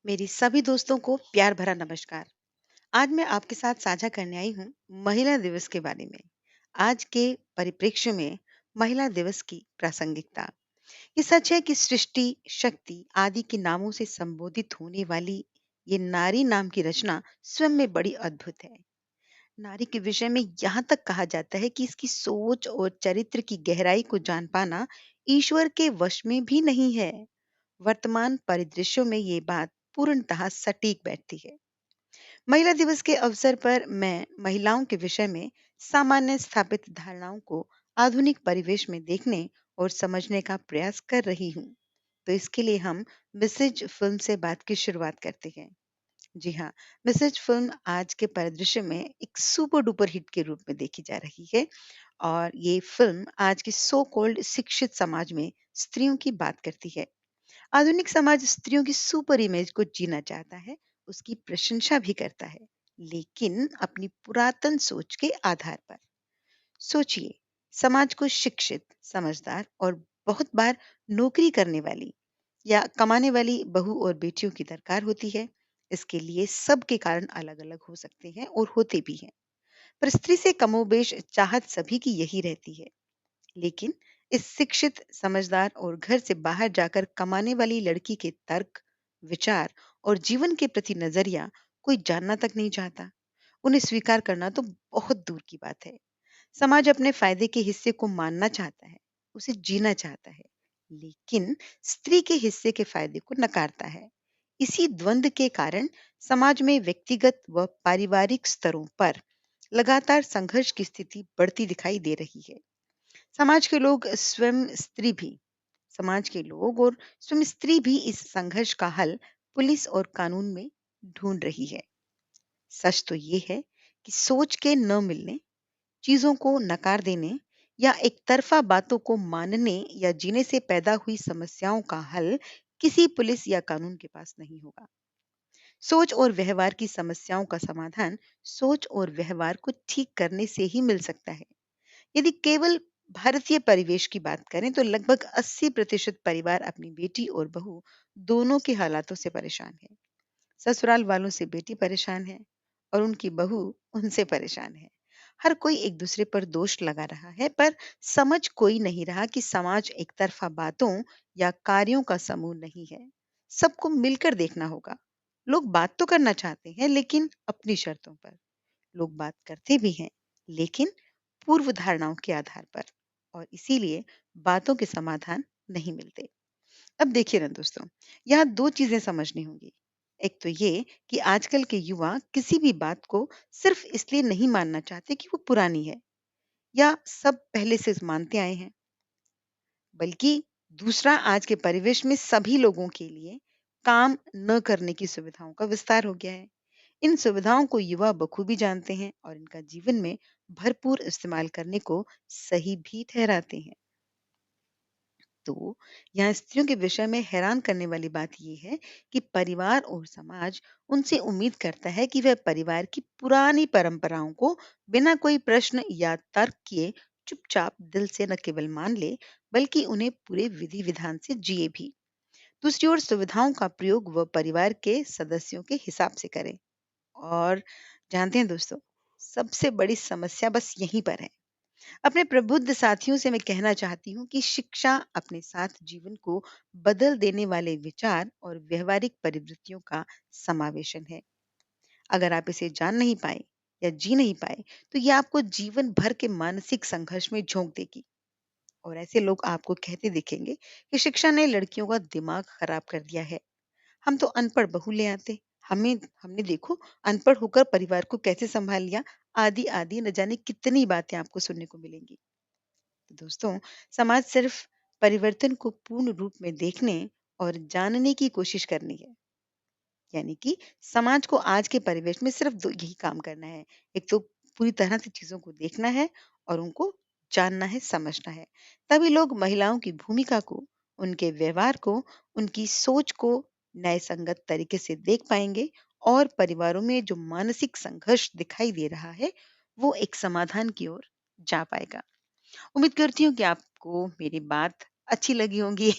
मेरी सभी दोस्तों को प्यार भरा नमस्कार। आज मैं आपके साथ साझा करने आई हूँ महिला दिवस के बारे में। आज के परिप्रेक्ष्य में महिला दिवस की प्रासंगिकता। ये सच है कि सृष्टि, शक्ति आदि के नामों से संबोधित होने वाली ये नारी नाम की रचना स्वयं में बड़ी अद्भुत है। नारी के विषय में यहाँ तक कहा जाता है कि इसकी सोच और चरित्र की गहराई को जान पाना ईश्वर के वश में भी नहीं है। वर्तमान परिदृश्यों में ये बात पूर्णतः सटीक बैठती है। महिला दिवस के अवसर पर मैं महिलाओं के विषय में सामान्य स्थापित धारणाओं को आधुनिक परिवेश में देखने और समझने का प्रयास कर रही हूँ। तो इसके लिए हम मिसेज फिल्म से बात की शुरुआत करते हैं। जी हाँ, मिसेज फिल्म आज के परिदृश्य में एक सुपर डुपर हिट के रूप में देखी जा रही है। और ये फिल्म आज की सो कॉल्ड शिक्षित समाज में स्त्रियों की बात करती है। आधुनिक समाज स्त्रियों की सुपर इमेज को जीना चाहता है, उसकी प्रशंसा भी करता है, लेकिन अपनी पुरातन सोच के आधार पर। सोचिए, समाज को शिक्षित, समझदार और बहुत बार नौकरी करने वाली या कमाने वाली बहू और बेटियों की दरकार होती है। इसके लिए सबके कारण अलग-अलग हो सकते हैं और होते भी हैं। पर स्त्री से कमोबेश चाहत सभी की यही रहती है। लेकिन इस शिक्षित, समझदार और घर से बाहर जाकर कमाने वाली लड़की के तर्क, विचार और जीवन के प्रति नजरिया कोई जानना तक नहीं चाहता। उन्हें स्वीकार करना तो बहुत दूर की बात है। समाज अपने फायदे के हिस्से को मानना चाहता है, उसे जीना चाहता है, लेकिन स्त्री के हिस्से के फायदे को नकारता है। इसी द्वंद के कारण समाज में व्यक्तिगत व पारिवारिक स्तरों पर लगातार संघर्ष की स्थिति बढ़ती दिखाई दे रही है। समाज के लोग स्वयं स्त्री भी समाज के लोग और स्वयं स्त्री भी इस संघर्ष का हल पुलिस और कानून में ढूंढ रही है। सच तो ये है कि सोच के न मिलने, चीजों को नकार देने या एक तरफा बातों को मानने या जीने से पैदा हुई समस्याओं का हल किसी पुलिस या कानून के पास नहीं होगा। सोच और व्यवहार की समस्याओं का समाधान सोच और व्यवहार को ठीक करने से ही मिल सकता है। यदि केवल भारतीय परिवेश की बात करें तो लगभग 80% परिवार अपनी बेटी और बहू दोनों के हालातों से परेशान है। ससुराल वालों से बेटी परेशान है और उनकी बहू उनसे परेशान है। हर कोई एक दूसरे पर दोष लगा रहा है, पर समझ कोई नहीं रहा कि समाज एक तरफा बातों या कार्यों का समूह नहीं है। सबको मिलकर देखना होगा। लोग बात तो करना चाहते हैं, लेकिन अपनी शर्तों पर। लोग बात करते भी हैं, लेकिन पूर्व धारणाओं के आधार पर। और इसीलिए बातों के समाधान नहीं मिलते। अब देखिए ना दोस्तों, यहाँ दो चीजें समझनी होंगी। एक तो ये कि आजकल के युवा किसी भी बात को सिर्फ इसलिए नहीं मानना चाहते कि वो पुरानी है या सब पहले से मानते आए हैं, बल्कि दूसरा, आज के परिवेश में सभी लोगों के लिए काम न करने की सुविधाओं का विस्तार हो गया है। इन सुविधाओं को युवा बखूबी जानते हैं और इनका जीवन में भरपूर इस्तेमाल करने को सही भी ठहराते हैं। तो यहाँ स्त्रियों के विषय में हैरान करने वाली बात यह है कि परिवार और समाज उनसे उम्मीद करता है कि वह परिवार की पुरानी परंपराओं को बिना कोई प्रश्न या तर्क किए चुपचाप दिल से न केवल मान ले, बल्कि उन्हें पूरे विधि विधान से जिए भी। दूसरी ओर सुविधाओं का प्रयोग वह परिवार के सदस्यों के हिसाब से करे। और जानते हैं दोस्तों, सबसे बड़ी समस्या बस यहीं पर है। अपने प्रबुद्ध साथियों से मैं कहना चाहती हूँ कि शिक्षा अपने साथ जीवन को बदल देने वाले विचार और व्यवहारिक परिवृत्तियों का समावेशन है। अगर आप इसे जान नहीं पाए या जी नहीं पाए, तो ये आपको जीवन भर के मानसिक संघर्ष में झोंक देगी। और ऐसे लोग आपको कहते दिखेंगे कि शिक्षा ने लड़कियों का दिमाग खराब कर दिया है। हम तो अनपढ़ बहू ले आते, हमें हमने देखो अनपढ़ होकर परिवार को कैसे संभाल लिया। आदि आदि न जाने कितनी बातें आपको सुनने को मिलेंगी। तो दोस्तों, समाज सिर्फ परिवर्तन को पूर्ण रूप में देखने और जानने की कोशिश करनी है। यानी कि समाज को आज के परिवेश में सिर्फ दो यही काम करना है। एक तो पूरी तरह से चीजों को देखना है और उनको जानना है, समझना है। तभी लोग महिलाओं की भूमिका को, उनके व्यवहार को, उनकी सोच को न्याय संगत तरीके से देख पाएंगे और परिवारों में जो मानसिक संघर्ष दिखाई दे रहा है, वो एक समाधान की ओर जा पाएगा। उम्मीद करती हूँ कि आपको मेरी बात अच्छी लगी होंगी।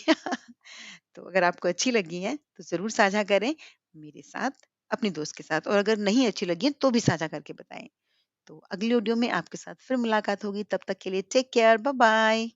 तो अगर आपको अच्छी लगी हैं, तो ज़रूर साझा करें मेरे साथ, अपनी दोस्त के साथ और अगर नहीं अच्छी लगी हैं, तो भी साझा करके बताएँ। तो अगली ऑडियो में आपके साथ फिर मुलाकात होगी, तब तक के लिए टेक केयर, बाय-बाय।